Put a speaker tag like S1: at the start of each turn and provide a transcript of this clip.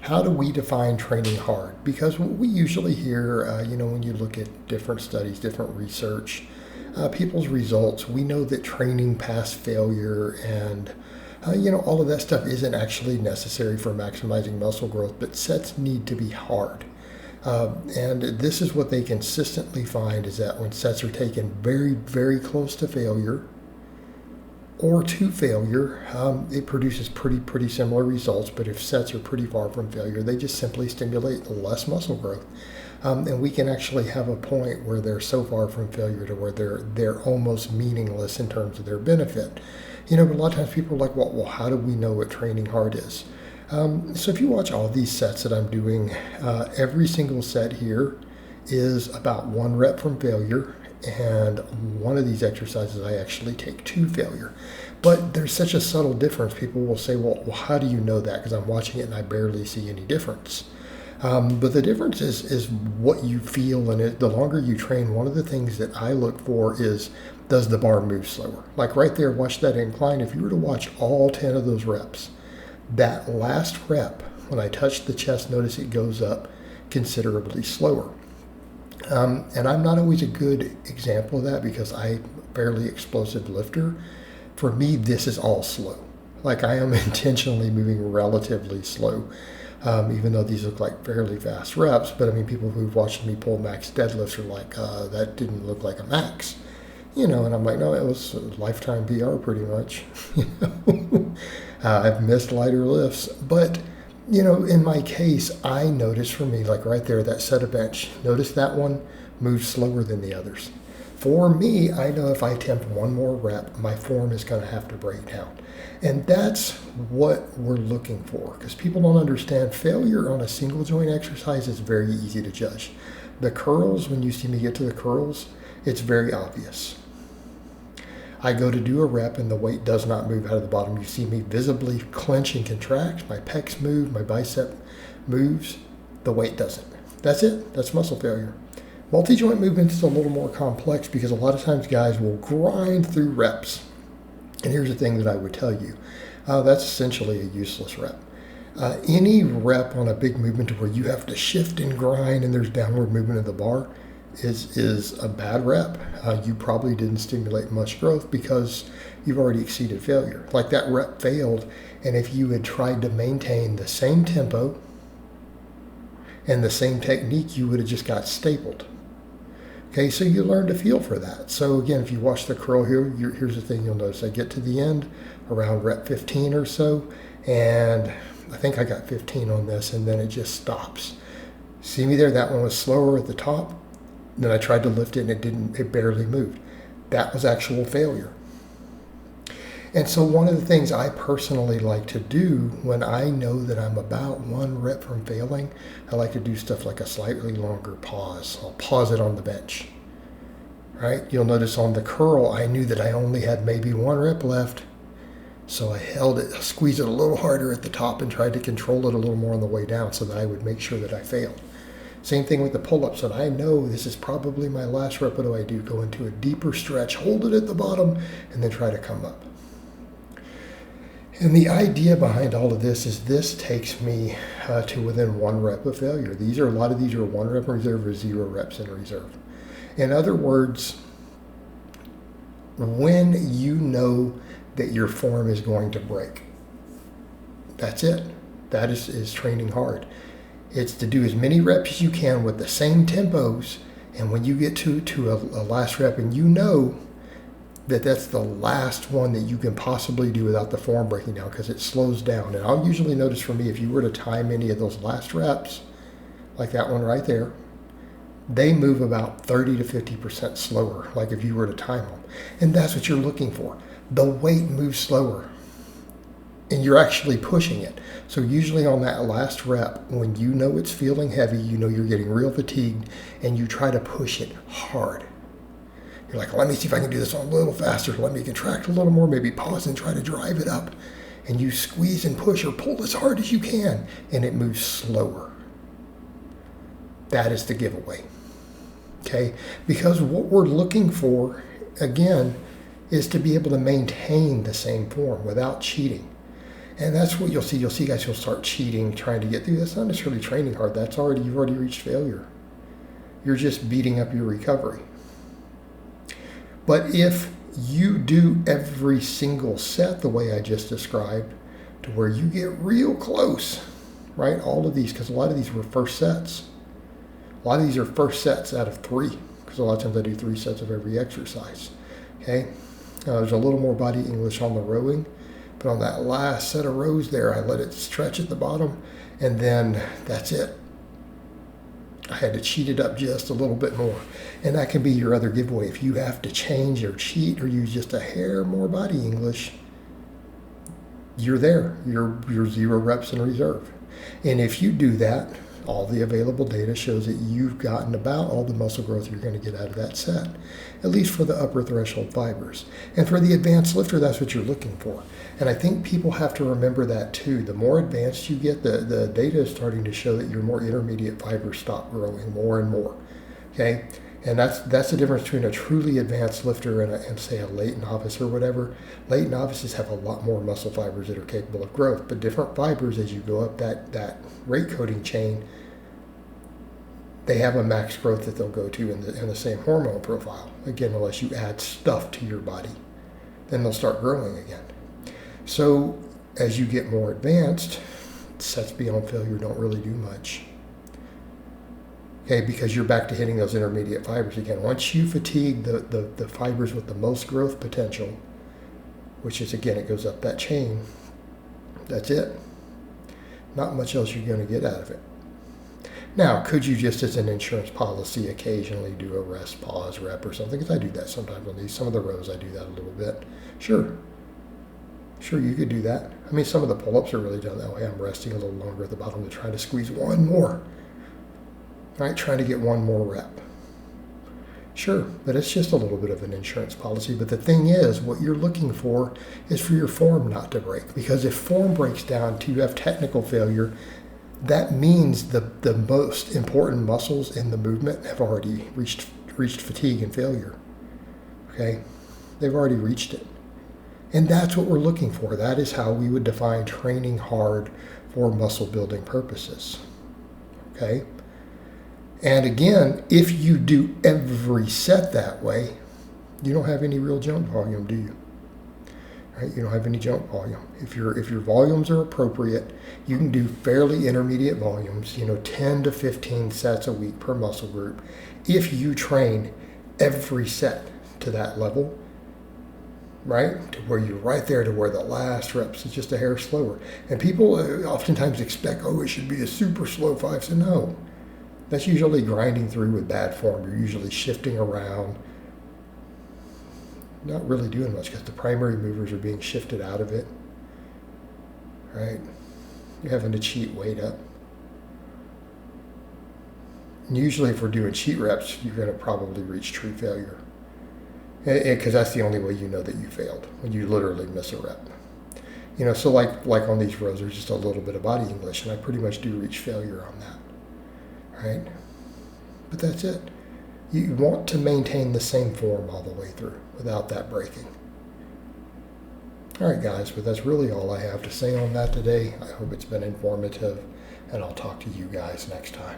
S1: how do we define training hard? Because what we usually hear, when you look at different studies, different research, people's results, we know that training past failure and all of that stuff isn't actually necessary for maximizing muscle growth, but sets need to be hard. And this is what they consistently find, is that when sets are taken very, very close to failure or to failure, it produces pretty similar results. But if sets are pretty far from failure, they just simply stimulate less muscle growth. And we can actually have a point where they're so far from failure to where they're almost meaningless in terms of their benefit. But a lot of times people are like, well, how do we know what training hard is? So if you watch all these sets that I'm doing, every single set here is about 1 rep from failure, and one of these exercises I actually take to failure. But there's such a subtle difference. People will say, well, how do you know that? Because I'm watching it and I barely see any difference. But the difference is what you feel in it. The longer you train, one of the things that I look for is, does the bar move slower? Like right there, watch that incline. If you were to watch all 10 of those reps, that last rep, when I touch the chest, notice it goes up considerably slower. And I'm not always a good example of that because I'm a fairly explosive lifter. For me, this is all slow. Like I am intentionally moving relatively slow, even though these look like fairly fast reps. But I mean, people who've watched me pull max deadlifts are like, that didn't look like a max. And I'm like, no, it was a lifetime PR pretty much. I've missed lighter lifts. But, in my case, I noticed for me, like right there, that set of bench, notice that one moves slower than the others. For me, I know if I attempt one more rep, my form is going to have to break down. And that's what we're looking for, because people don't understand failure on a single joint exercise is very easy to judge. The curls, when you see me get to the curls, it's very obvious. I go to do a rep and the weight does not move out of the bottom. You see me visibly clench and contract. My pecs move, my bicep moves, the weight doesn't. That's it. That's muscle failure. Multi-joint movement is a little more complex because a lot of times guys will grind through reps. And here's the thing that I would tell you. That's essentially a useless rep. Any rep on a big movement to where you have to shift and grind and there's downward movement of the bar is a bad rep. You probably didn't stimulate much growth because you've already exceeded failure. Like that rep failed, and if you had tried to maintain the same tempo and the same technique, you would have just got stapled. Okay, so you learn to feel for that. So again, if you watch the curl here, here's the thing you'll notice. I get to the end around rep 15 or so, and I think I got 15 on this, and then it just stops. See me there? That one was slower at the top. Then I tried to lift it and it barely moved. That was actual failure. And so one of the things I personally like to do when I know that I'm about 1 rep from failing, I like to do stuff like a slightly longer pause. I'll pause it on the bench, right? You'll notice on the curl, I knew that I only had maybe 1 rep left. So I held it, squeezed it a little harder at the top and tried to control it a little more on the way down so that I would make sure that I failed. Same thing with the pull-ups, and I know this is probably my last rep. What do I do? Go into a deeper stretch, hold it at the bottom, and then try to come up. And the idea behind all of this takes me to within 1 rep of failure. A lot of these are 1 rep in reserve or 0 reps in reserve. In other words, when you know that your form is going to break, that's it. That is training hard. It's to do as many reps as you can with the same tempos, and when you get to a last rep and you know that that's the last one that you can possibly do without the form breaking down because it slows down. And I'll usually notice for me, if you were to time any of those last reps, like that one right there, they move about 30 to 50% slower, like if you were to time them. And that's what you're looking for. The weight moves slower, and you're actually pushing it. So usually on that last rep, when you know it's feeling heavy, you know you're getting real fatigued, and you try to push it hard. You're like, let me see if I can do this a little faster. Let me contract a little more, maybe pause and try to drive it up. And you squeeze and push or pull as hard as you can, and it moves slower. That is the giveaway. Okay? Because what we're looking for, again, is to be able to maintain the same form without cheating. And that's what you'll see. You'll see guys who'll start cheating, trying to get through. That's not necessarily training hard. You've already reached failure. You're just beating up your recovery. But if you do every single set the way I just described, to where you get real close, right? All of these, because a lot of these were first sets. A lot of these are first sets out of 3, because a lot of times I do 3 sets of every exercise. Okay? There's a little more body English on the rowing, but on that last set of rows there, I let it stretch at the bottom, and then that's it. I had to cheat it up just a little bit more. And that can be your other giveaway. If you have to change or cheat or use just a hair more body English, you're there. You're 0 reps in reserve. And if you do that, all the available data shows that you've gotten about all the muscle growth you're going to get out of that set, at least for the upper threshold fibers. And for the advanced lifter, that's what you're looking for. And I think people have to remember that too. The more advanced you get, the data is starting to show that your more intermediate fibers stop growing more and more. Okay? And that's the difference between a truly advanced lifter and say a late novice or whatever. Late novices have a lot more muscle fibers that are capable of growth, but different fibers as you go up that rate coding chain, they have a max growth that they'll go to in the same hormone profile. Again, unless you add stuff to your body, then they'll start growing again. So as you get more advanced, sets beyond failure don't really do much. Okay, because you're back to hitting those intermediate fibers again. Once you fatigue the fibers with the most growth potential, which is, again, it goes up that chain, that's it. Not much else you're going to get out of it. Now, could you just as an insurance policy occasionally do a rest, pause, rep or something? Because I do that sometimes on these. Some of the rows I do that a little bit. Sure, you could do that. I mean, some of the pull-ups are really done that way. I'm resting a little longer at the bottom to try to squeeze one more. Right, trying to get one more rep. Sure, but it's just a little bit of an insurance policy. But the thing is, what you're looking for is for your form not to break. Because if form breaks down to you have technical failure, that means the most important muscles in the movement have already reached fatigue and failure. Okay? They've already reached it. And that's what we're looking for. That is how we would define training hard for muscle building purposes. Okay? And again, if you do every set that way, you don't have any real jump volume, do you? Right? You don't have any jump volume. If your volumes are appropriate, you can do fairly intermediate volumes, 10 to 15 sets a week per muscle group. If you train every set to that level, right? To where you're right there to where the last reps is just a hair slower. And people oftentimes expect, it should be a super slow 5. So no. That's usually grinding through with bad form. You're usually shifting around, not really doing much because the primary movers are being shifted out of it, right? You're having to cheat weight up. And usually if we're doing cheat reps, you're going to probably reach true failure. Because that's the only way you know that you failed, when you literally miss a rep. So like on these rows, there's just a little bit of body English, and I pretty much do reach failure on that. Right? But that's it. You want to maintain the same form all the way through without that breaking. All right, guys, but that's really all I have to say on that today. I hope it's been informative, and I'll talk to you guys next time.